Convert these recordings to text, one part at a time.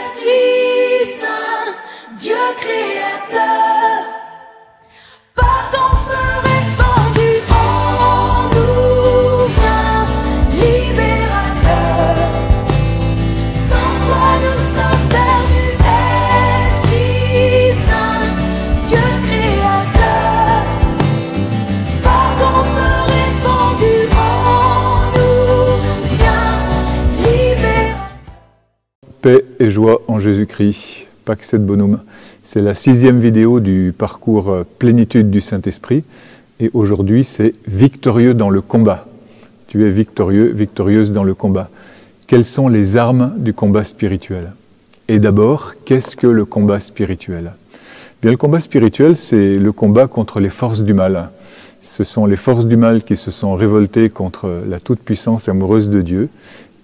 Esprit Saint, Dieu créateur, par ton feu répandu en nous, viens libérateur. Sans toi nous sommes perdus, Esprit Saint, Dieu créateur, par ton feu répandu en nous, viens libérateur. Paix et joie en Jésus-Christ, Pax et Bonum. C'est la 6e vidéo du parcours Plénitude du Saint-Esprit. Et aujourd'hui, c'est victorieux dans le combat. Tu es victorieux, victorieuse dans le combat. Quelles sont les armes du combat spirituel? Et d'abord, qu'est-ce que le combat spirituel? Bien, le combat spirituel, c'est le combat contre les forces du mal. Ce sont les forces du mal qui se sont révoltées contre la toute-puissance amoureuse de Dieu.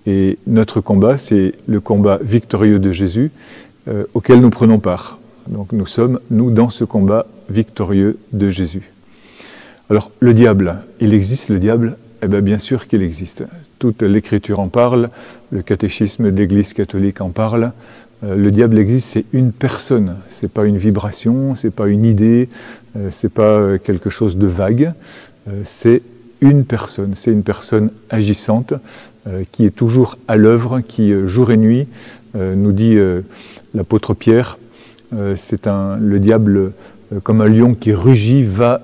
Et notre combat, c'est le combat victorieux de Jésus auquel nous prenons part. Donc nous sommes, nous, dans ce combat victorieux de Jésus. Alors, le diable, il existe le diable? Eh bien, bien sûr qu'il existe. Toute l'Écriture en parle, le catéchisme de l'Église catholique en parle. Le diable existe, c'est une personne. C'est pas une vibration, c'est pas une idée, c'est pas quelque chose de vague. C'est une personne agissante qui est toujours à l'œuvre, qui jour et nuit, nous dit l'apôtre Pierre, c'est le diable comme un lion qui rugit, va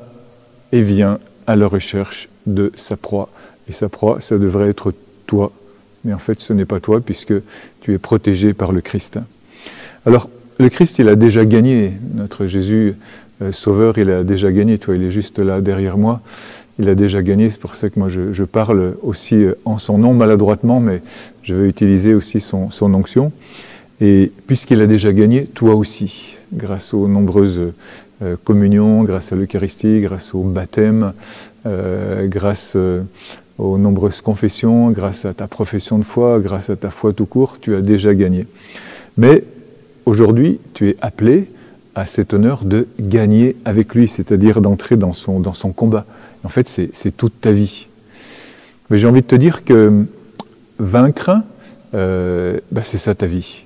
et vient à la recherche de sa proie. Et sa proie, ça devrait être toi. Mais en fait, ce n'est pas toi puisque tu es protégé par le Christ. Alors, le Christ, il a déjà gagné. Notre Jésus Sauveur, il a déjà gagné. Toi, il est juste là derrière moi. Il a déjà gagné, c'est pour ça que moi je parle aussi en son nom maladroitement, mais je vais utiliser aussi son onction. Et puisqu'il a déjà gagné, toi aussi, grâce aux nombreuses communions, grâce à l'Eucharistie, grâce au baptême, grâce aux nombreuses confessions, grâce à ta profession de foi, grâce à ta foi tout court, tu as déjà gagné. Mais aujourd'hui, tu es appelé à cet honneur de gagner avec lui, c'est-à-dire d'entrer dans son combat. En fait, c'est toute ta vie. Mais j'ai envie de te dire que vaincre, c'est ça ta vie.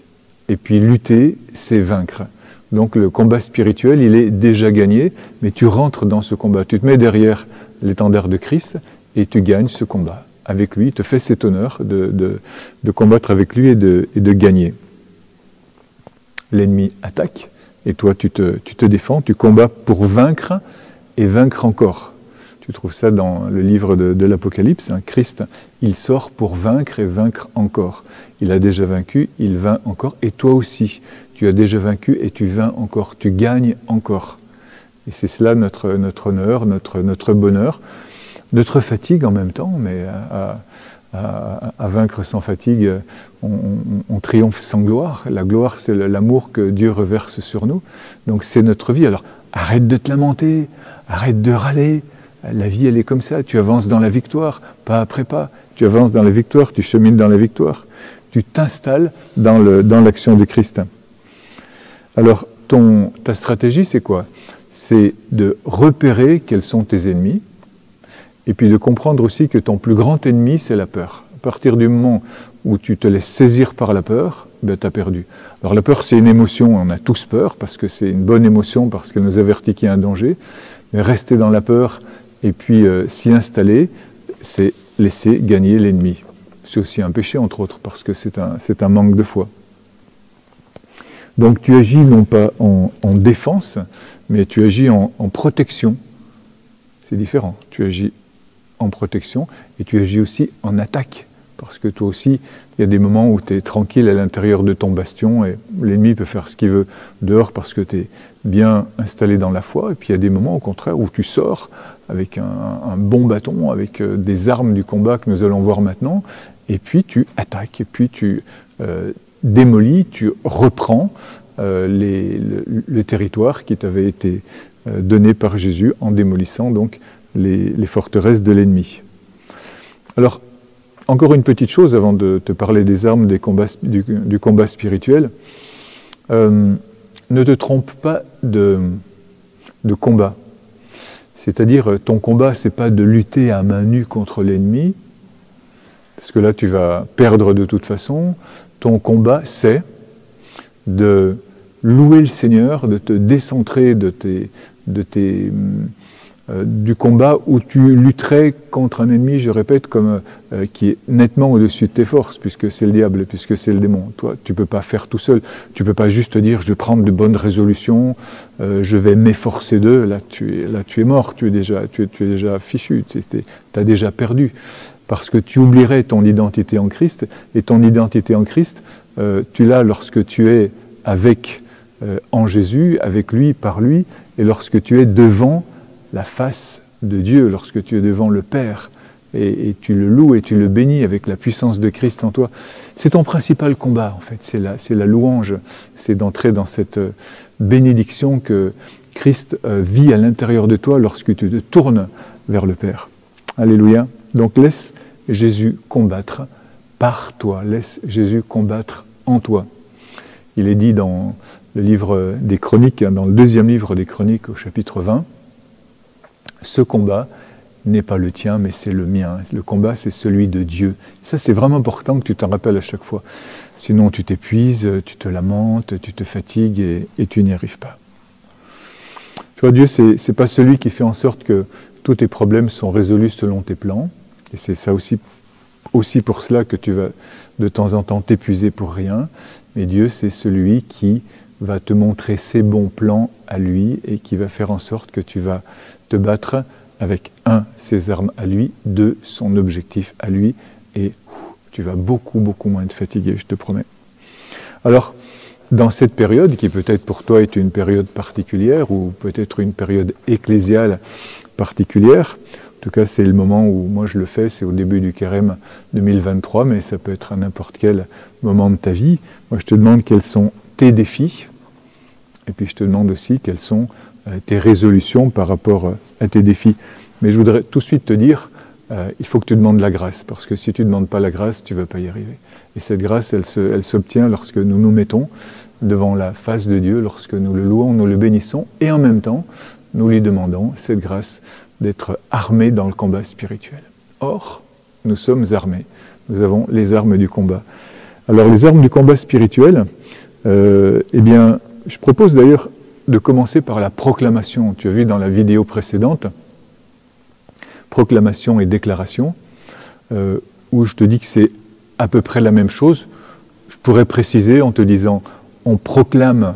Et puis lutter, c'est vaincre. Donc le combat spirituel, il est déjà gagné, mais tu rentres dans ce combat. Tu te mets derrière l'étendard de Christ et tu gagnes ce combat. Avec lui, il te fait cet honneur de combattre avec lui et de gagner. L'ennemi attaque, et toi tu te défends, tu combats pour vaincre et vaincre encore. Tu trouves ça dans le livre de l'Apocalypse. Christ, il sort pour vaincre et vaincre encore. Il a déjà vaincu, il vainc encore. Et toi aussi, tu as déjà vaincu et tu vaincs encore. Tu gagnes encore. Et c'est cela notre honneur, notre bonheur, notre fatigue en même temps. Mais à vaincre sans fatigue, on triomphe sans gloire. La gloire, c'est l'amour que Dieu reverse sur nous. Donc c'est notre vie. Alors arrête de te lamenter, arrête de râler. La vie, elle est comme ça. Tu avances dans la victoire, pas après pas. Tu avances dans la victoire, tu chemines dans la victoire. Tu t'installes dans l'action de Christ. Alors, ta stratégie, c'est quoi? C'est de repérer quels sont tes ennemis, et puis de comprendre aussi que ton plus grand ennemi, c'est la peur. À partir du moment où tu te laisses saisir par la peur, tu as perdu. Alors la peur, c'est une émotion, on a tous peur, parce que c'est une bonne émotion, parce qu'elle nous avertit qu'il y a un danger. Mais rester dans la peur, et puis s'y installer, c'est laisser gagner l'ennemi. C'est aussi un péché, entre autres, parce que c'est un manque de foi. Donc tu agis non pas en défense, mais tu agis en protection. C'est différent. Tu agis en protection et tu agis aussi en attaque. Parce que toi aussi, il y a des moments où tu es tranquille à l'intérieur de ton bastion et l'ennemi peut faire ce qu'il veut dehors parce que tu es bien installé dans la foi. Et puis il y a des moments au contraire où tu sors avec un bon bâton, avec des armes du combat que nous allons voir maintenant. Et puis tu attaques, et puis tu démolis, tu reprends le territoire qui t'avait été donné par Jésus en démolissant donc les forteresses de l'ennemi. Alors, encore une petite chose avant de te parler des armes du combat spirituel. Ne te trompe pas de combat. C'est-à-dire, ton combat, c'est pas de lutter à main nue contre l'ennemi, parce que là, tu vas perdre de toute façon. Ton combat, c'est de louer le Seigneur, de te décentrer du combat où tu lutterais contre un ennemi, je répète, qui est nettement au-dessus de tes forces, puisque c'est le diable, puisque c'est le démon. Toi, tu ne peux pas faire tout seul. Tu ne peux pas juste te dire, je vais prendre de bonnes résolutions, je vais m'efforcer d'eux. Là, tu es mort, tu es déjà fichu, tu as déjà perdu. Parce que tu oublierais ton identité en Christ, et ton identité en Christ, tu l'as lorsque tu es en Jésus, avec lui, par lui, et lorsque tu es devant la face de Dieu, lorsque tu es devant le Père, et tu le loues et tu le bénis avec la puissance de Christ en toi. C'est ton principal combat, en fait, c'est la louange, c'est d'entrer dans cette bénédiction que Christ vit à l'intérieur de toi lorsque tu te tournes vers le Père. Alléluia. Donc laisse Jésus combattre par toi, laisse Jésus combattre en toi. Il est dit dans le livre des Chroniques, dans le 2e livre des Chroniques au chapitre 20, ce combat n'est pas le tien, mais c'est le mien. Le combat, c'est celui de Dieu. Ça, c'est vraiment important que tu t'en rappelles à chaque fois. Sinon, tu t'épuises, tu te lamentes, tu te fatigues et tu n'y arrives pas. Tu vois, Dieu, c'est pas celui qui fait en sorte que tous tes problèmes sont résolus selon tes plans. Et c'est ça aussi pour cela que tu vas de temps en temps t'épuiser pour rien. Mais Dieu, c'est celui qui va te montrer ses bons plans à lui et qui va faire en sorte que tu vas te battre avec ses armes à lui, son objectif à lui, et tu vas beaucoup moins te fatiguer, je te promets. Alors, dans cette période, qui peut-être pour toi est une période particulière, ou peut-être une période ecclésiale particulière, en tout cas c'est le moment où moi je le fais, c'est au début du Carême 2023, mais ça peut être à n'importe quel moment de ta vie. Moi je te demande quels sont tes défis, et puis je te demande aussi quelles sont tes résolutions par rapport à tes défis. Mais je voudrais tout de suite te dire, il faut que tu demandes la grâce, parce que si tu ne demandes pas la grâce, tu ne vas pas y arriver. Et cette grâce, elle s'obtient lorsque nous nous mettons devant la face de Dieu, lorsque nous le louons, nous le bénissons, et en même temps, nous lui demandons cette grâce d'être armés dans le combat spirituel. Or, nous sommes armés, nous avons les armes du combat. Alors les armes du combat spirituel, eh bien, je propose d'ailleurs de commencer par la proclamation. Tu as vu dans la vidéo précédente, proclamation et déclaration, où je te dis que c'est à peu près la même chose. Je pourrais préciser en te disant, on proclame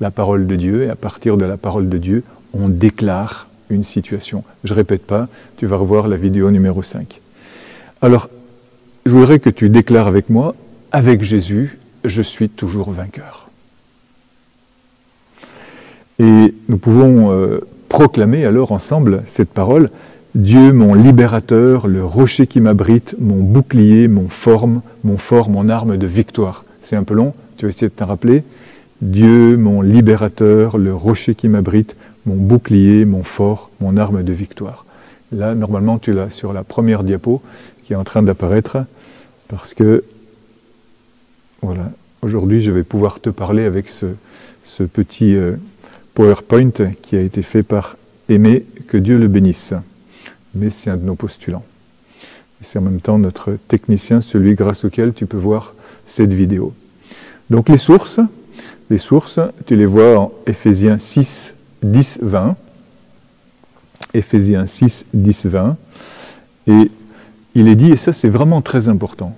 la parole de Dieu, et à partir de la parole de Dieu, on déclare une situation. Je ne répète pas, tu vas revoir la vidéo numéro 5. Alors, je voudrais que tu déclares avec moi, avec Jésus, je suis toujours vainqueur. Et nous pouvons proclamer alors ensemble cette parole, Dieu mon libérateur, le rocher qui m'abrite, mon bouclier, mon fort, mon arme de victoire. C'est un peu long, tu vas essayer de t'en rappeler. Dieu mon libérateur, le rocher qui m'abrite, mon bouclier, mon fort, mon arme de victoire. Là, normalement, tu l'as sur la première diapo qui est en train d'apparaître, parce que, voilà, aujourd'hui, je vais pouvoir te parler avec ce petit PowerPoint qui a été fait par Aimé, que Dieu le bénisse. Mais c'est un de nos postulants. C'est en même temps notre technicien, celui grâce auquel tu peux voir cette vidéo. Donc les sources, tu les vois en Éphésiens 6, 10, 20. Éphésiens 6, 10, 20. Et il est dit, et ça c'est vraiment très important.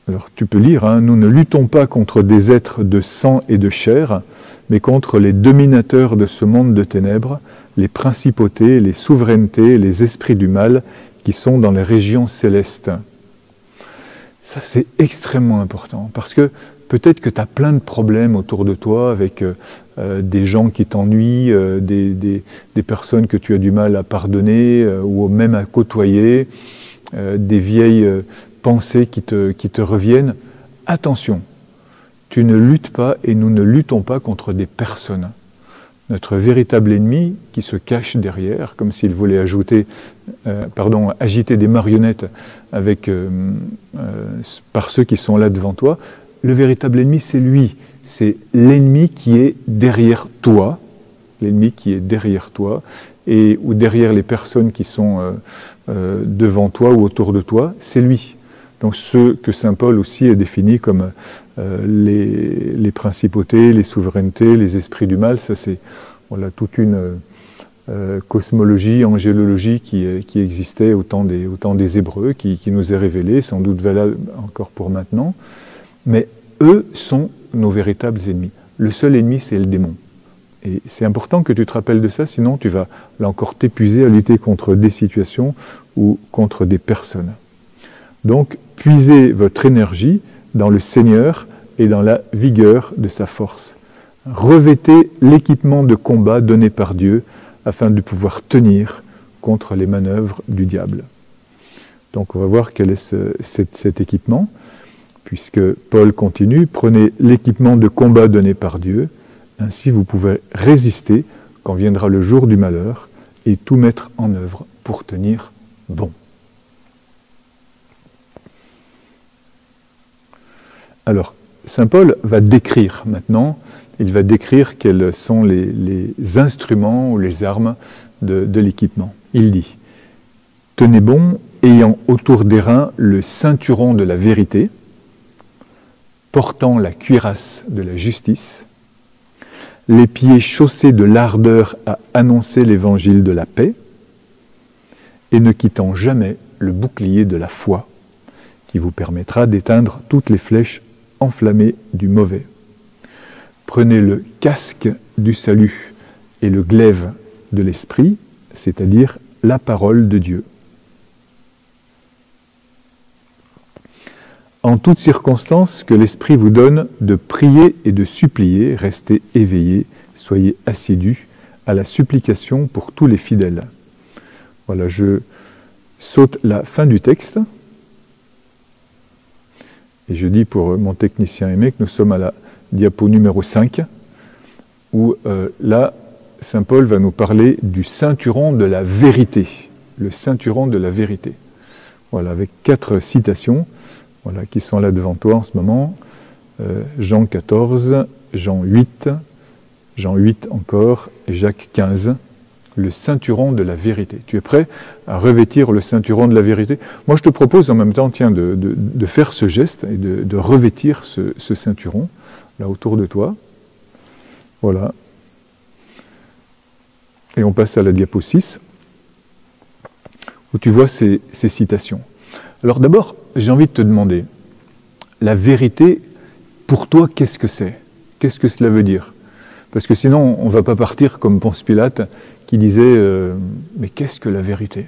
Alors tu peux lire, hein, nous ne luttons pas contre des êtres de sang et de chair, mais contre les dominateurs de ce monde de ténèbres, les principautés, les souverainetés, les esprits du mal qui sont dans les régions célestes. Ça c'est extrêmement important, parce que peut-être que tu as plein de problèmes autour de toi avec des gens qui t'ennuient, des personnes que tu as du mal à pardonner ou même à côtoyer, des vieilles pensées qui te reviennent. Attention, tu ne luttes pas et nous ne luttons pas contre des personnes. Notre véritable ennemi qui se cache derrière, comme s'il voulait agiter des marionnettes par ceux qui sont là devant toi, le véritable ennemi, c'est lui. C'est l'ennemi qui est derrière toi, ou derrière les personnes qui sont devant toi ou autour de toi, c'est lui. Donc ceux que saint Paul aussi a définis comme les principautés, les souverainetés, les esprits du mal, ça c'est voilà, toute une cosmologie, angélologie qui existait au temps des Hébreux, qui nous est révélée, sans doute valable encore pour maintenant. Mais eux sont nos véritables ennemis. Le seul ennemi, c'est le démon. Et c'est important que tu te rappelles de ça, sinon tu vas, là encore, t'épuiser à lutter contre des situations ou contre des personnes. Donc, puisez votre énergie dans le Seigneur et dans la vigueur de sa force. Revêtez l'équipement de combat donné par Dieu afin de pouvoir tenir contre les manœuvres du diable. Donc on va voir quel est cet équipement, puisque Paul continue, prenez l'équipement de combat donné par Dieu, ainsi vous pouvez résister quand viendra le jour du malheur et tout mettre en œuvre pour tenir bon. Alors, saint Paul va décrire maintenant, il va décrire quels sont les instruments ou les armes de l'équipement. Il dit, « Tenez bon, ayant autour des reins le ceinturon de la vérité, portant la cuirasse de la justice, les pieds chaussés de l'ardeur à annoncer l'évangile de la paix, et ne quittant jamais le bouclier de la foi, qui vous permettra d'éteindre toutes les flèches enflammées du mauvais. Prenez le casque du salut et le glaive de l'esprit, c'est-à-dire la parole de Dieu. En toutes circonstances que l'Esprit vous donne de prier et de supplier, restez éveillés, soyez assidus à la supplication pour tous les fidèles. » Voilà, je saute la fin du texte. Et je dis pour mon technicien aimé que nous sommes à la diapo numéro 5, où là, saint Paul va nous parler du ceinturon de la vérité. Le ceinturon de la vérité. Voilà, avec 4 citations, voilà, qui sont là devant toi en ce moment. Jean 14, Jean 8, Jean 8 encore, et Jacques 15. Le ceinturon de la vérité. Tu es prêt à revêtir le ceinturon de la vérité? Moi, je te propose en même temps, tiens, de faire ce geste et de revêtir ce ceinturon, là, autour de toi. Voilà. Et on passe à la diapo 6, où tu vois ces citations. Alors d'abord, j'ai envie de te demander, la vérité, pour toi, qu'est-ce que c'est? Qu'est-ce que cela veut dire? Parce que sinon, on ne va pas partir comme Ponce Pilate, qui disait mais qu'est-ce que la vérité?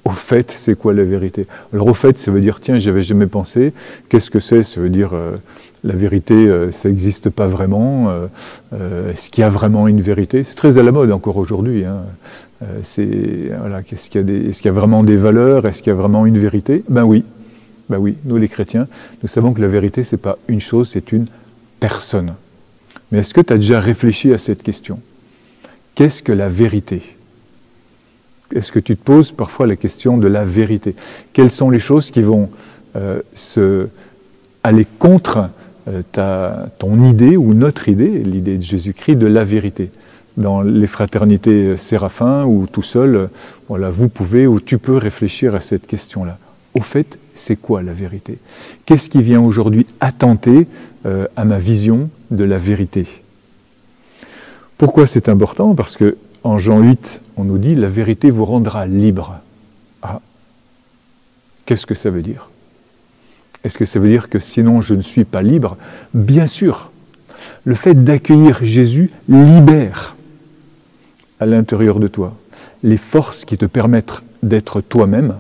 Au fait, c'est quoi la vérité? Alors au fait, ça veut dire tiens, j'avais jamais pensé. Qu'est-ce que c'est? Ça veut dire la vérité, ça n'existe pas vraiment. Est-ce qu'il y a vraiment une vérité? C'est très à la mode encore aujourd'hui. Hein. Voilà, est-ce qu'il y a vraiment des valeurs? Est-ce qu'il y a vraiment une vérité? Ben oui, nous les chrétiens, nous savons que la vérité, c'est pas une chose, c'est une personne. Mais est-ce que tu as déjà réfléchi à cette question? Qu'est-ce que la vérité? Est-ce que tu te poses parfois la question de la vérité? Quelles sont les choses qui vont aller contre ton idée ou notre idée, l'idée de Jésus-Christ, de la vérité? Dans les fraternités Séraphin ou tout seul, voilà, vous pouvez ou tu peux réfléchir à cette question-là. Au fait, c'est quoi la vérité? Qu'est-ce qui vient aujourd'hui attenter à ma vision de la vérité? Pourquoi c'est important? Parce que en Jean 8, on nous dit « la vérité vous rendra libre ». Ah, qu'est-ce que ça veut dire? Est-ce que ça veut dire que sinon je ne suis pas libre? Bien sûr, le fait d'accueillir Jésus libère à l'intérieur de toi les forces qui te permettent d'être toi-même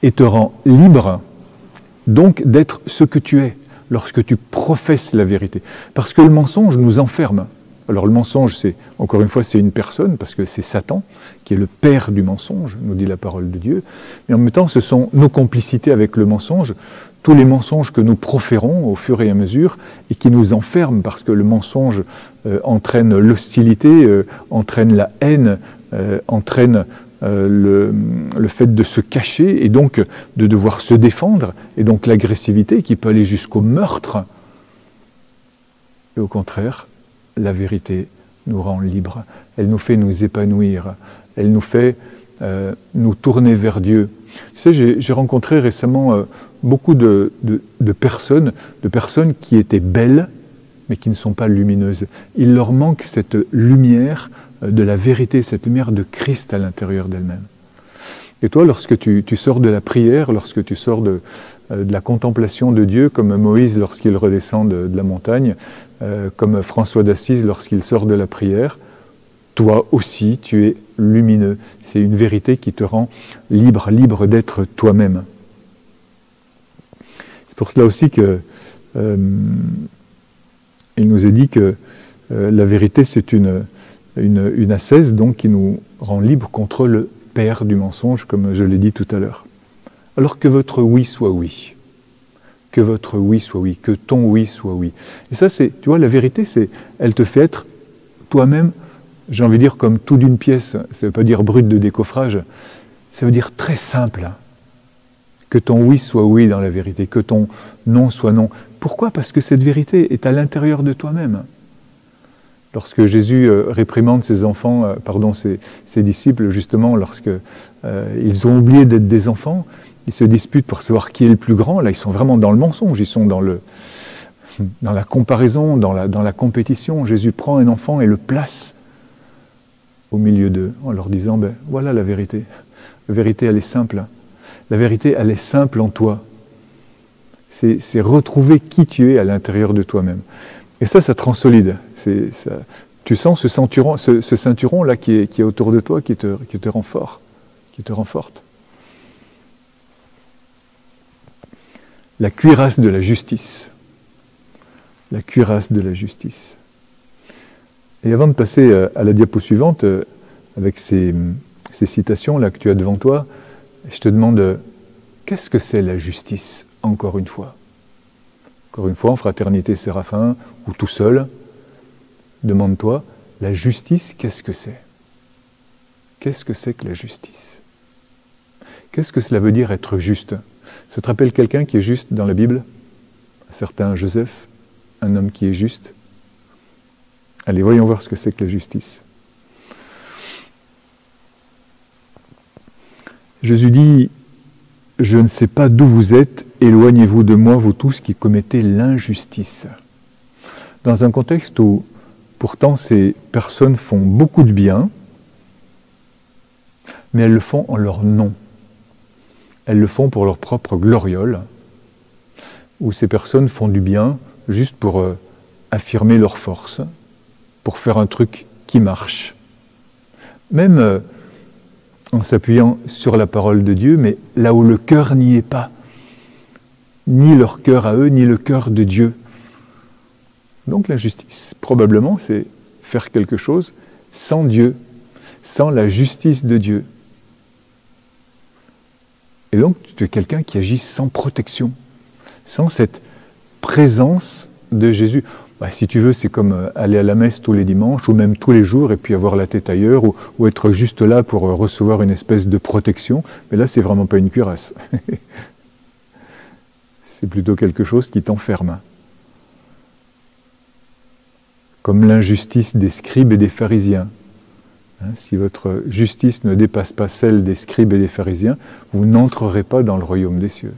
et te rend libre donc d'être ce que tu es lorsque tu professes la vérité. Parce que le mensonge nous enferme. Alors le mensonge, encore une fois, c'est une personne, parce que c'est Satan, qui est le père du mensonge, nous dit la parole de Dieu. Mais en même temps, ce sont nos complicités avec le mensonge, tous les mensonges que nous proférons au fur et à mesure, et qui nous enferment, parce que le mensonge entraîne l'hostilité, entraîne la haine, entraîne le fait de se cacher, et donc de devoir se défendre, et donc l'agressivité qui peut aller jusqu'au meurtre. Et au contraire, la vérité nous rend libres, elle nous fait nous épanouir, elle nous fait nous tourner vers Dieu. Tu sais, j'ai rencontré récemment beaucoup de personnes qui étaient belles, mais qui ne sont pas lumineuses. Il leur manque cette lumière de la vérité, cette lumière de Christ à l'intérieur d'elles-mêmes. Et toi, lorsque tu sors de la prière, lorsque tu sors de la contemplation de Dieu, comme Moïse lorsqu'il redescend de la montagne, comme François d'Assise lorsqu'il sort de la prière, toi aussi, tu es lumineux. C'est une vérité qui te rend libre d'être toi-même. C'est pour cela aussi que il nous est dit que la vérité, c'est une ascèse donc, qui nous rend libres contre le père du mensonge, comme je l'ai dit tout à l'heure. Alors que votre oui soit oui. Que votre oui soit oui. Que ton oui soit oui. Et ça, tu vois, la vérité, elle te fait être toi-même, j'ai envie de dire, comme tout d'une pièce. Ça ne veut pas dire brut de décoffrage. Ça veut dire très simple. Que ton oui soit oui dans la vérité. Que ton non soit non. Pourquoi ? Parce que cette vérité est à l'intérieur de toi-même. Lorsque Jésus réprimande ses disciples, justement, lorsque ils ont oublié d'être des enfants, ils se disputent pour savoir qui est le plus grand. Là, ils sont vraiment dans le mensonge, ils sont dans la comparaison, dans la compétition. Jésus prend un enfant et le place au milieu d'eux, en leur disant, voilà la vérité. La vérité, elle est simple. La vérité, elle est simple en toi. C'est retrouver qui tu es à l'intérieur de toi-même. Et ça te rend solide. Tu sens ce ceinturon là qui est autour de toi, qui te rend fort, qui te rend forte. La cuirasse de la justice. La cuirasse de la justice. Et avant de passer à la diapo suivante, avec ces citations là que tu as devant toi, je te demande, qu'est-ce que c'est la justice, encore une fois ? Encore une fois, en fraternité Séraphin, ou tout seul, demande-toi, la justice, qu'est-ce que c'est ? Qu'est-ce que c'est que la justice ? Qu'est-ce que cela veut dire être juste ? Ça te rappelle quelqu'un qui est juste dans la Bible ? Un certain Joseph, un homme qui est juste. Allez, voyons voir ce que c'est que la justice. Jésus dit, « Je ne sais pas d'où vous êtes, éloignez-vous de moi, vous tous qui commettez l'injustice. » Dans un contexte où, pourtant, ces personnes font beaucoup de bien, mais elles le font en leur nom. Elles le font pour leur propre gloriole, où ces personnes font du bien juste pour affirmer leur force, pour faire un truc qui marche. Même en s'appuyant sur la parole de Dieu, mais là où le cœur n'y est pas. Ni leur cœur à eux, ni le cœur de Dieu. Donc l'injustice, probablement, c'est faire quelque chose sans Dieu, sans la justice de Dieu. Et donc, tu es quelqu'un qui agit sans protection, sans cette présence de Jésus. Si tu veux, c'est comme aller à la messe tous les dimanches, ou même tous les jours, et puis avoir la tête ailleurs, ou être juste là pour recevoir une espèce de protection. Mais là, c'est vraiment pas une cuirasse. C'est plutôt quelque chose qui t'enferme. Comme l'injustice des scribes et des pharisiens. Si votre justice ne dépasse pas celle des scribes et des pharisiens, vous n'entrerez pas dans le royaume des cieux.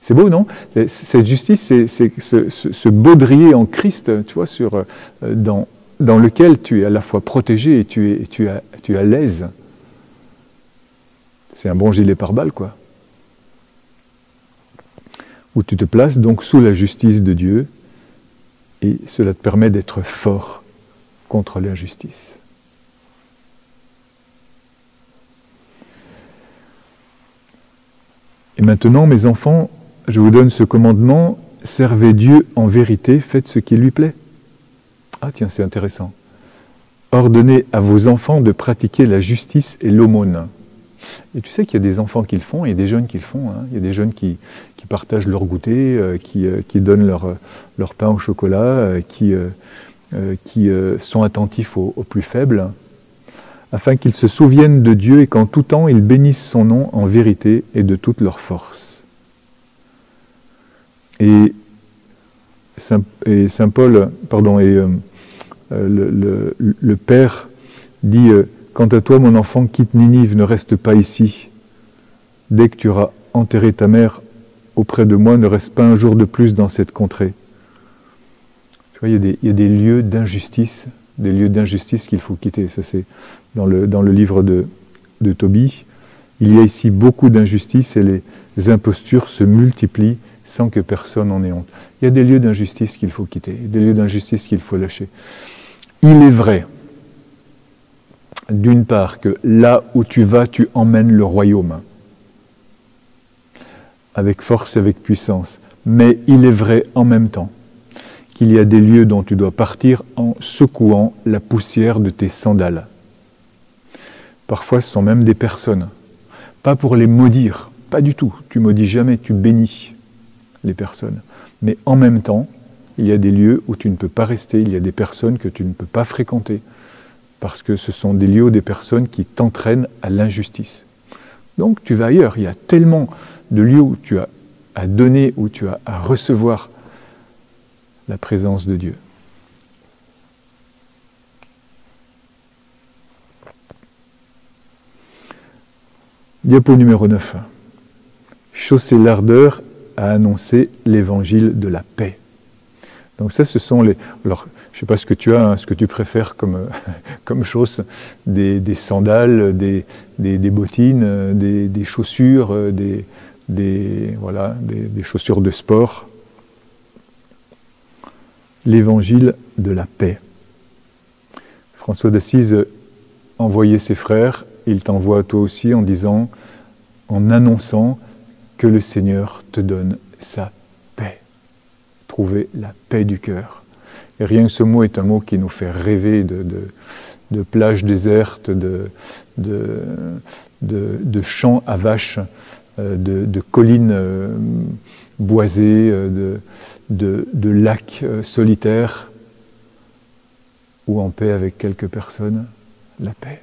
C'est beau, non ? Cette justice, c'est ce baudrier en Christ, tu vois, dans lequel tu es à la fois protégé et tu es à l'aise. C'est un bon gilet pare-balles, quoi. Où tu te places donc sous la justice de Dieu, et cela te permet d'être fort contre l'injustice. Et maintenant, mes enfants, je vous donne ce commandement, servez Dieu en vérité, faites ce qui lui plaît. Ah tiens, c'est intéressant. Ordonnez à vos enfants de pratiquer la justice et l'aumône. Et tu sais qu'il y a des enfants qui le font, et il y a des jeunes qui le font. Il y a des jeunes qui partagent leur goûter, qui donnent leur pain au chocolat, qui sont attentifs aux plus faibles, afin qu'ils se souviennent de Dieu et qu'en tout temps ils bénissent son nom en vérité et de toute leur force. Et Saint Paul, le Père dit quant à toi, mon enfant, quitte Ninive, ne reste pas ici. Dès que tu auras enterré ta mère auprès de moi, ne reste pas un jour de plus dans cette contrée. Tu vois, il y a des lieux d'injustice, qu'il faut quitter. Ça, c'est dans le livre de Tobie. Il y a ici beaucoup d'injustice et les impostures se multiplient sans que personne n'en ait honte. Il y a des lieux d'injustice qu'il faut quitter, des lieux d'injustice qu'il faut lâcher. Il est vrai, d'une part, que là où tu vas, tu emmènes le royaume, avec force, avec puissance. Mais il est vrai en même temps qu'il y a des lieux dont tu dois partir en secouant la poussière de tes sandales. Parfois, ce sont même des personnes. Pas pour les maudire, pas du tout. Tu maudis jamais, tu bénis les personnes. Mais en même temps, il y a des lieux où tu ne peux pas rester, il y a des personnes que tu ne peux pas fréquenter, parce que ce sont des lieux ou des personnes qui t'entraînent à l'injustice. Donc tu vas ailleurs. Il y a tellement de lieux où tu as à donner, où tu as à recevoir la présence de Dieu. Diapo numéro 9. Chausser l'ardeur à annoncer l'évangile de la paix. Donc ça, ce sont les... Alors, je ne sais pas ce que tu as, ce que tu préfères comme chausse, des sandales, des bottines, des chaussures, des chaussures de sport. L'évangile de la paix. François d'Assise envoyait ses frères, il t'envoie à toi aussi en disant, en annonçant que le Seigneur te donne sa paix. Trouver la paix du cœur. Et rien que ce mot est un mot qui nous fait rêver de plages désertes, de champs à vaches, de collines boisées, de lacs solitaires, ou en paix avec quelques personnes, la paix.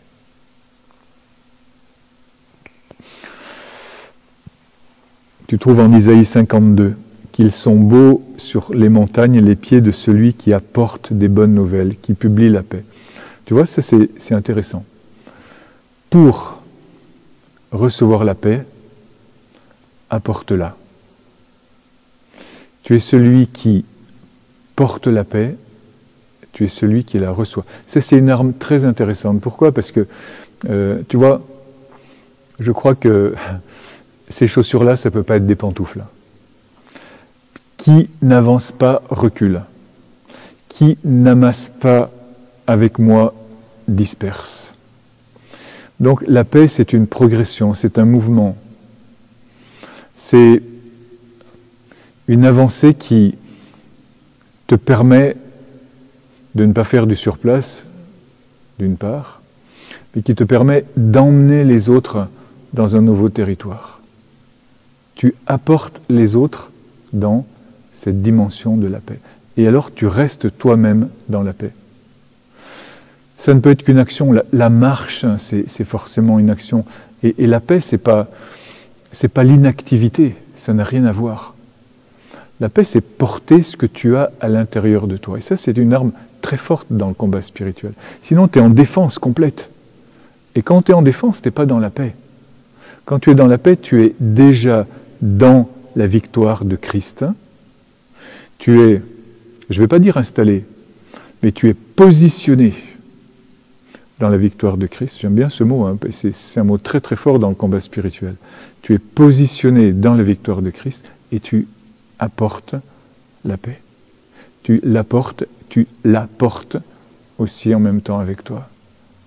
Tu trouves en Isaïe 52 qu'ils sont beaux sur les montagnes les pieds de celui qui apporte des bonnes nouvelles, qui publie la paix. Tu vois, ça c'est intéressant. Pour recevoir la paix, apporte-la. Tu es celui qui porte la paix, tu es celui qui la reçoit. Ça, c'est une arme très intéressante. Pourquoi ? Parce que, tu vois, je crois que ces chaussures-là, ça ne peut pas être des pantoufles. Qui n'avance pas recule. Qui n'amasse pas avec moi disperse. Donc la paix, c'est une progression, c'est un mouvement. C'est une avancée qui te permet de ne pas faire du surplace, d'une part, mais qui te permet d'emmener les autres dans un nouveau territoire. Tu apportes les autres dans cette dimension de la paix. Et alors tu restes toi-même dans la paix. Ça ne peut être qu'une action. La marche, c'est forcément une action. Et la paix, c'est pas l'inactivité. Ça n'a rien à voir. La paix, c'est porter ce que tu as à l'intérieur de toi. Et ça, c'est une arme très forte dans le combat spirituel. Sinon, tu es en défense complète. Et quand tu es en défense, tu n'es pas dans la paix. Quand tu es dans la paix, tu es déjà dans la victoire de Christ. Tu es, je ne vais pas dire installé, mais tu es positionné dans la victoire de Christ. J'aime bien ce mot, c'est un mot très très fort dans le combat spirituel. Tu es positionné dans la victoire de Christ et tu apportes la paix. Tu l'apportes aussi en même temps avec toi,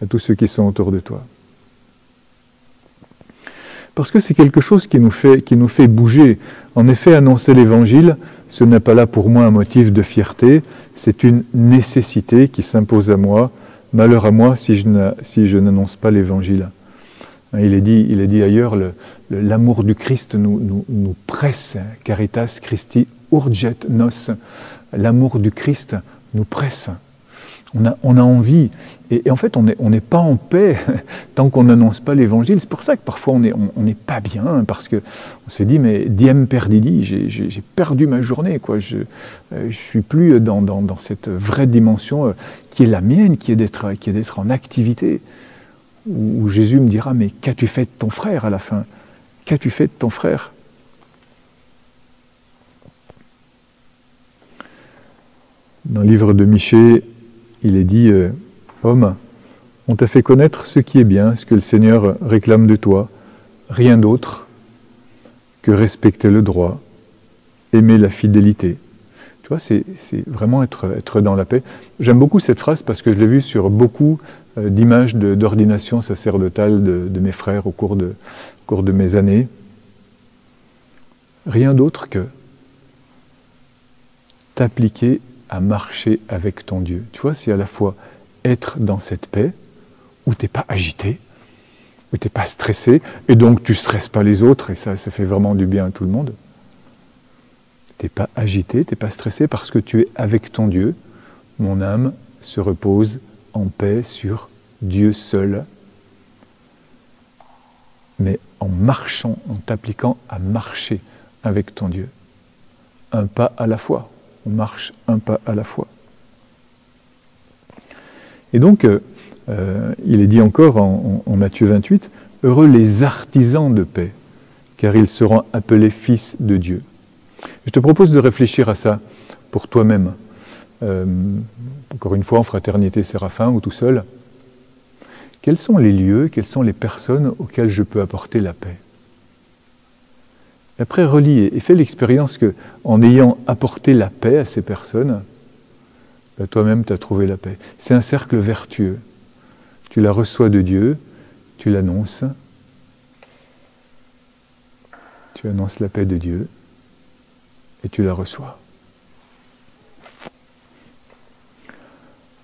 à tous ceux qui sont autour de toi. Parce que c'est quelque chose qui nous fait bouger. En effet, annoncer l'Évangile, ce n'est pas là pour moi un motif de fierté, c'est une nécessité qui s'impose à moi. Malheur à moi si je n'annonce pas l'Évangile. Il est dit ailleurs, l'amour du Christ nous presse, caritas Christi urget nos. L'amour du Christ nous presse. On a envie. Et en fait, on n'est pas en paix tant qu'on n'annonce pas l'Évangile. C'est pour ça que parfois on n'est pas bien, parce qu'on se dit, mais diem perdidi, j'ai perdu ma journée, quoi. Je suis plus dans cette vraie dimension qui est la mienne, qui est d'être en activité. où Jésus me dira « Mais qu'as-tu fait de ton frère à la fin? Qu'as-tu fait de ton frère ?» Dans le livre de Michée, il est dit « Homme, on t'a fait connaître ce qui est bien, ce que le Seigneur réclame de toi, rien d'autre que respecter le droit, aimer la fidélité. » Tu vois, c'est vraiment être dans la paix. J'aime beaucoup cette phrase parce que je l'ai vue sur beaucoup d'images d'ordination sacerdotale de mes frères au cours de mes années. Rien d'autre que t'appliquer à marcher avec ton Dieu. Tu vois, c'est à la fois être dans cette paix, où tu n'es pas agité, où tu n'es pas stressé, et donc tu ne stresses pas les autres, et ça fait vraiment du bien à tout le monde. Tu n'es pas agité, tu n'es pas stressé, parce que tu es avec ton Dieu. Mon âme se repose en paix sur Dieu seul. Mais en marchant, en t'appliquant à marcher avec ton Dieu. Un pas à la fois. On marche un pas à la fois. Et donc, il est dit encore en Matthieu 28, « Heureux les artisans de paix, car ils seront appelés fils de Dieu. » Je te propose de réfléchir à ça pour toi-même. Encore une fois, en fraternité Séraphin ou tout seul. Quels sont les lieux, quelles sont les personnes auxquelles je peux apporter la paix? Après, relis et fais l'expérience qu'en ayant apporté la paix à ces personnes, ben toi-même tu as trouvé la paix. C'est un cercle vertueux. Tu la reçois de Dieu, tu l'annonces. Tu annonces la paix de Dieu et tu la reçois.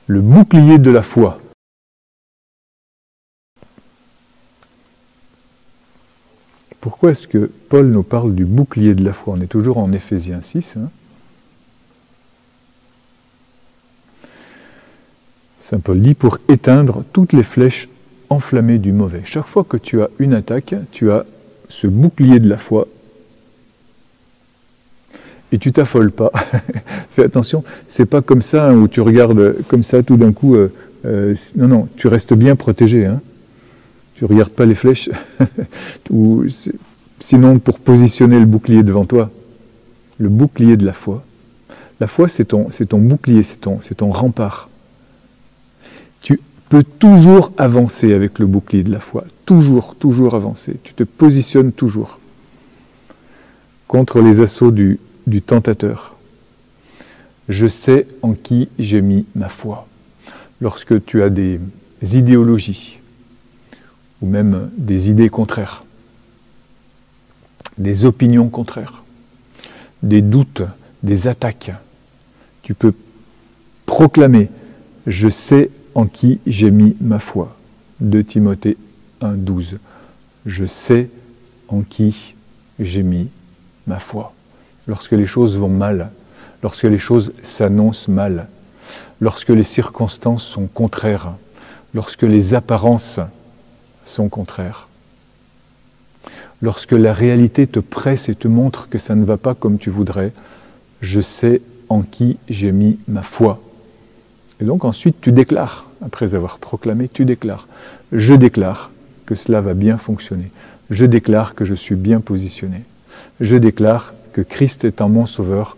Le bouclier de la foi. Pourquoi est-ce que Paul nous parle du bouclier de la foi? On est toujours en Éphésiens 6. Saint Paul dit, pour éteindre toutes les flèches enflammées du mauvais. Chaque fois que tu as une attaque, tu as ce bouclier de la foi. Et tu t'affoles pas. Fais attention, c'est pas comme ça où tu regardes comme ça tout d'un coup. Non, non, tu restes bien protégé. Tu ne regardes pas les flèches, ou sinon pour positionner le bouclier devant toi, le bouclier de la foi. La foi, c'est ton bouclier, c'est ton rempart. Tu peux toujours avancer avec le bouclier de la foi, toujours avancer. Tu te positionnes toujours contre les assauts du tentateur. Je sais en qui j'ai mis ma foi. Lorsque tu as des idéologies, ou même des idées contraires, des opinions contraires, des doutes, des attaques. Tu peux proclamer « Je sais en qui j'ai mis ma foi ». 2 Timothée 1,12. Je sais en qui j'ai mis ma foi. Lorsque les choses vont mal, lorsque les choses s'annoncent mal, lorsque les circonstances sont contraires, lorsque les apparences sont contraires. Lorsque la réalité te presse et te montre que ça ne va pas comme tu voudrais, je sais en qui j'ai mis ma foi. Et donc ensuite tu déclares, après avoir proclamé, tu déclares. Je déclare que cela va bien fonctionner. Je déclare que je suis bien positionné. Je déclare que Christ étant mon sauveur,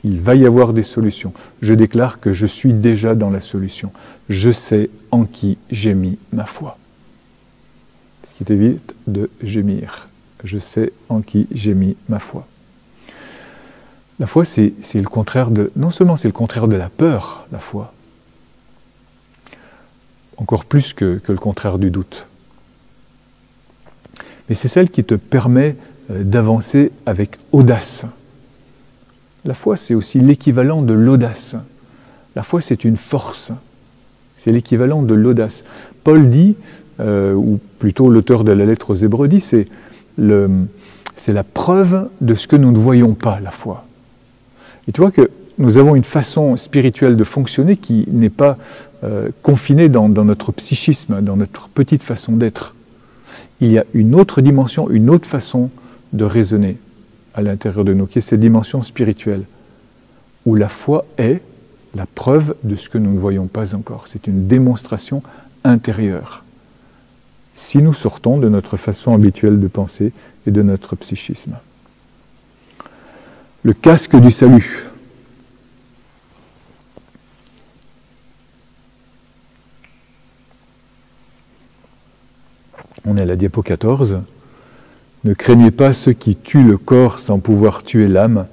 il va y avoir des solutions. Je déclare que je suis déjà dans la solution. Je sais en qui j'ai mis ma foi. Qui t'évite de gémir. Je sais en qui j'ai mis ma foi. La foi, c'est le contraire de... Non seulement c'est le contraire de la peur, la foi, encore plus que le contraire du doute. Mais c'est celle qui te permet d'avancer avec audace. La foi, c'est aussi l'équivalent de l'audace. La foi, c'est une force. C'est l'équivalent de l'audace. Paul dit... ou plutôt l'auteur de la lettre aux Hébreux dit, c'est la preuve de ce que nous ne voyons pas, la foi. Et tu vois que nous avons une façon spirituelle de fonctionner qui n'est pas confinée dans notre psychisme, dans notre petite façon d'être. Il y a une autre dimension, une autre façon de raisonner à l'intérieur de nous, qui est cette dimension spirituelle, où la foi est la preuve de ce que nous ne voyons pas encore. C'est une démonstration intérieure si nous sortons de notre façon habituelle de penser et de notre psychisme. Le casque du salut. On est à la diapo 14. Ne craignez pas ceux qui tuent le corps sans pouvoir tuer l'âme,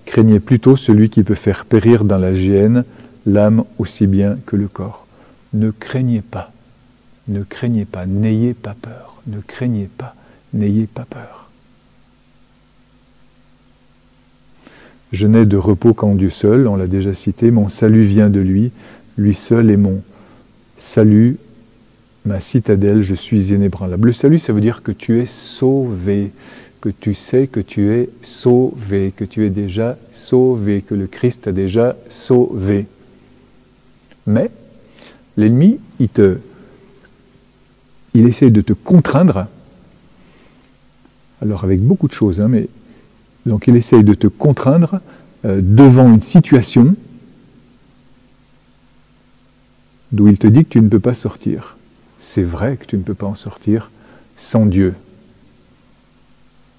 craignez plutôt celui qui peut faire périr dans la géhenne l'âme aussi bien que le corps. Ne craignez pas, n'ayez pas peur, ne craignez pas, n'ayez pas peur. Je n'ai de repos qu'en Dieu seul, on l'a déjà cité, mon salut vient de lui, lui seul est mon salut, ma citadelle, je suis inébranlable. Le salut, ça veut dire que tu es sauvé, que tu sais que tu es sauvé, que tu es déjà sauvé, que le Christ t'a déjà sauvé. Mais l'ennemi, il essaie de te contraindre, alors avec beaucoup de choses, mais donc il essaye de te contraindre devant une situation d'où il te dit que tu ne peux pas sortir. C'est vrai que tu ne peux pas en sortir sans Dieu.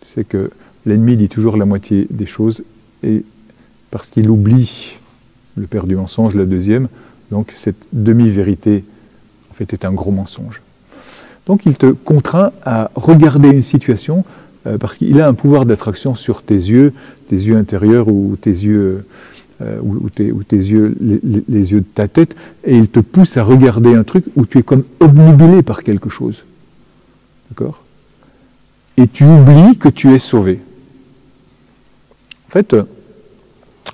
Tu sais que l'ennemi dit toujours la moitié des choses, et parce qu'il oublie le père du mensonge, la deuxième, donc cette demi-vérité, en fait, est un gros mensonge. Donc il te contraint à regarder une situation, parce qu'il a un pouvoir d'attraction sur tes yeux intérieurs ou tes yeux, les yeux de ta tête, et il te pousse à regarder un truc où tu es comme obnubilé par quelque chose. D'accord ? Et tu oublies que tu es sauvé. En fait,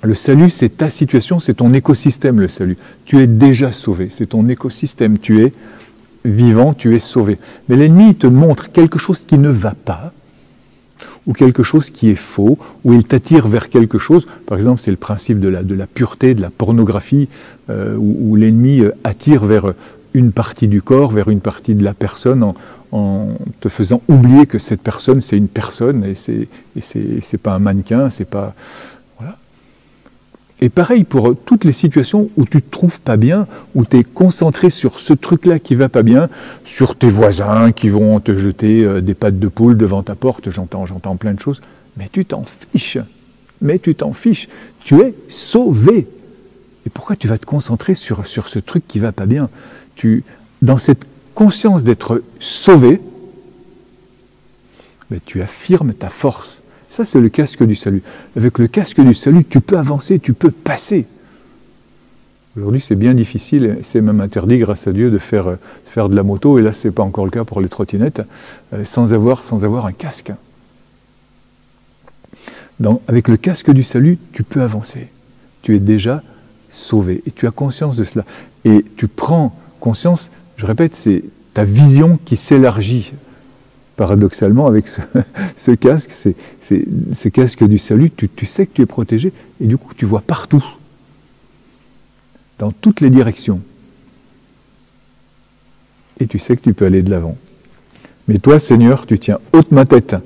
le salut, c'est ta situation, c'est ton écosystème, le salut. Tu es déjà sauvé, c'est ton écosystème, tu es vivant, tu es sauvé. Mais l'ennemi, il te montre quelque chose qui ne va pas, ou quelque chose qui est faux, ou il t'attire vers quelque chose. Par exemple, c'est le principe de la pureté, de la pornographie, où l'ennemi attire vers une partie du corps, vers une partie de la personne, en te faisant oublier que cette personne, c'est une personne, et c'est pas un mannequin, c'est pas... Voilà. Et pareil pour toutes les situations où tu te trouves pas bien, où tu es concentré sur ce truc-là qui va pas bien, sur tes voisins qui vont te jeter des pattes de poule devant ta porte, j'entends plein de choses, mais tu t'en fiches, tu es sauvé. Et pourquoi tu vas te concentrer sur ce truc qui va pas bien ? Dans cette conscience d'être sauvé, mais tu affirmes ta force. Ça, c'est le casque du salut. Avec le casque du salut, tu peux avancer, tu peux passer. Aujourd'hui, c'est bien difficile, et c'est même interdit, grâce à Dieu, de faire de la moto, et là, ce n'est pas encore le cas pour les trottinettes, sans avoir un casque. Avec le casque du salut, tu peux avancer. Tu es déjà sauvé, et tu as conscience de cela. Et tu prends conscience, je répète, c'est ta vision qui s'élargit. Paradoxalement, avec ce casque, ce casque du salut, tu sais que tu es protégé, et du coup, tu vois partout, dans toutes les directions. Et tu sais que tu peux aller de l'avant. Mais toi, Seigneur, tu tiens haute ma tête.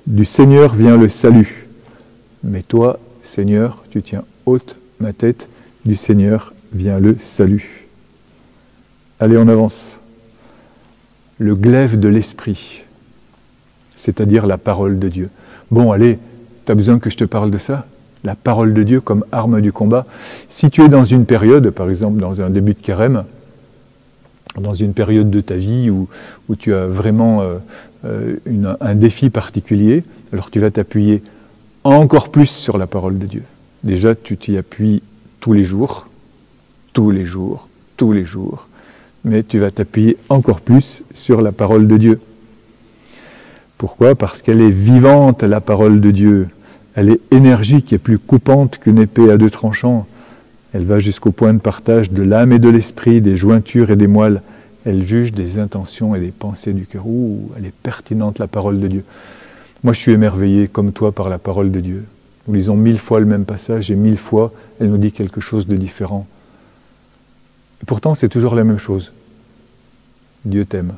Du Seigneur vient le salut. Mais toi, Seigneur, tu tiens haute ma tête. Du Seigneur vient le salut. Allez, on avance. Le glaive de l'esprit, c'est-à-dire la parole de Dieu. Bon, allez, tu as besoin que je te parle de ça ? La parole de Dieu comme arme du combat. Si tu es dans une période, par exemple dans un début de carême, dans une période de ta vie où tu as vraiment un défi particulier, alors tu vas t'appuyer encore plus sur la parole de Dieu. Déjà, tu t'y appuies tous les jours, mais tu vas t'appuyer encore plus sur la parole de Dieu. Pourquoi ? Parce qu'elle est vivante, la parole de Dieu. Elle est énergique et plus coupante qu'une épée à deux tranchants. Elle va jusqu'au point de partage de l'âme et de l'esprit, des jointures et des moelles. Elle juge des intentions et des pensées du cœur. Ouh, elle est pertinente, la parole de Dieu. Moi, je suis émerveillé, comme toi, par la parole de Dieu. Nous lisons 1000 fois le même passage et 1000 fois, elle nous dit quelque chose de différent. Et pourtant, c'est toujours la même chose. Dieu t'aime.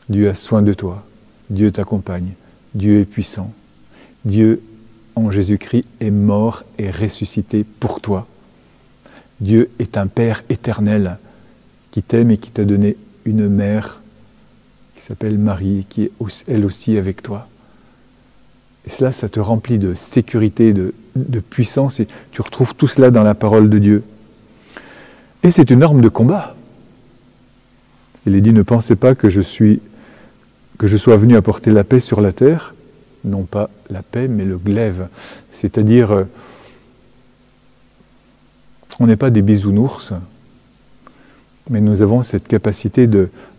Dieu a soin de toi. Dieu t'accompagne. Dieu est puissant. Dieu, en Jésus-Christ, est mort et ressuscité pour toi. Dieu est un Père éternel qui t'aime et qui t'a donné une mère s'appelle Marie, qui est elle aussi avec toi. Et cela, ça te remplit de sécurité, de puissance, et tu retrouves tout cela dans la parole de Dieu. Et c'est une arme de combat. Il est dit, ne pensez pas que je sois venu apporter la paix sur la terre, non pas la paix, mais le glaive. C'est-à-dire, on n'est pas des bisounours, mais nous avons cette capacité,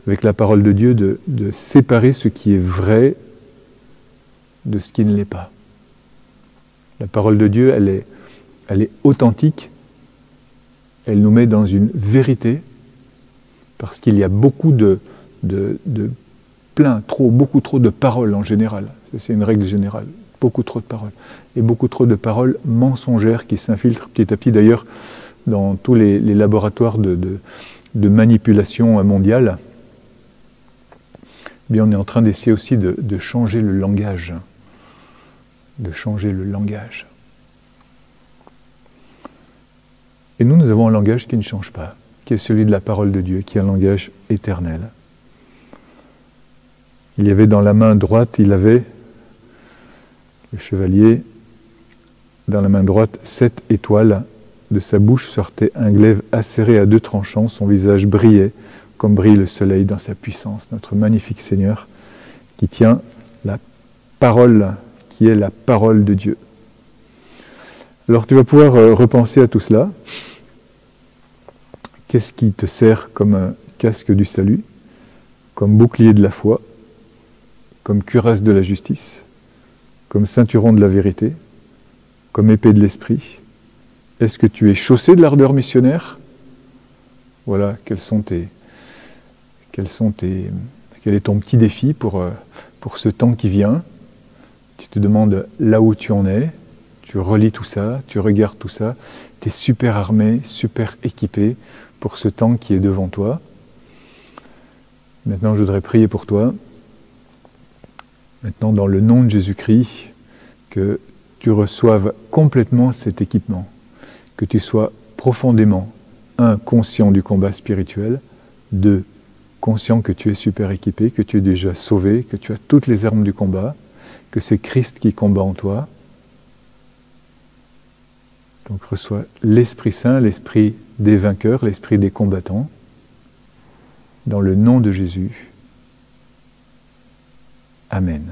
avec la parole de Dieu, de séparer ce qui est vrai de ce qui ne l'est pas. La parole de Dieu, elle est authentique, elle nous met dans une vérité, parce qu'il y a beaucoup beaucoup trop de paroles en général. C'est une règle générale. Beaucoup trop de paroles. Et beaucoup trop de paroles mensongères qui s'infiltrent petit à petit, d'ailleurs, dans tous les laboratoires de manipulation mondiale. Eh bien, on est en train d'essayer aussi de changer le langage. De changer le langage. Et nous avons un langage qui ne change pas, qui est celui de la parole de Dieu, qui est un langage éternel. Il y avait dans la main droite, le chevalier, dans la main droite, 7 étoiles. De sa bouche sortait un glaive acéré à 2 tranchants. Son visage brillait comme brille le soleil dans sa puissance. Notre magnifique Seigneur qui tient la parole, qui est la parole de Dieu. Alors tu vas pouvoir repenser à tout cela. Qu'est-ce qui te sert comme un casque du salut, comme bouclier de la foi, comme cuirasse de la justice, comme ceinturon de la vérité, comme épée de l'esprit? Est-ce que tu es chaussé de l'ardeur missionnaire? Voilà, quel est ton petit défi pour ce temps qui vient? Tu te demandes là où tu en es, tu relis tout ça, tu regardes tout ça, tu es super armé, super équipé pour ce temps qui est devant toi. Maintenant, je voudrais prier pour toi. Maintenant, dans le nom de Jésus-Christ, que tu reçoives complètement cet équipement, que tu sois profondément, 1, conscient du combat spirituel, 2, conscient que tu es super équipé, que tu es déjà sauvé, que tu as toutes les armes du combat, que c'est Christ qui combat en toi. Donc reçois l'Esprit Saint, l'Esprit des vainqueurs, l'Esprit des combattants, dans le nom de Jésus. Amen.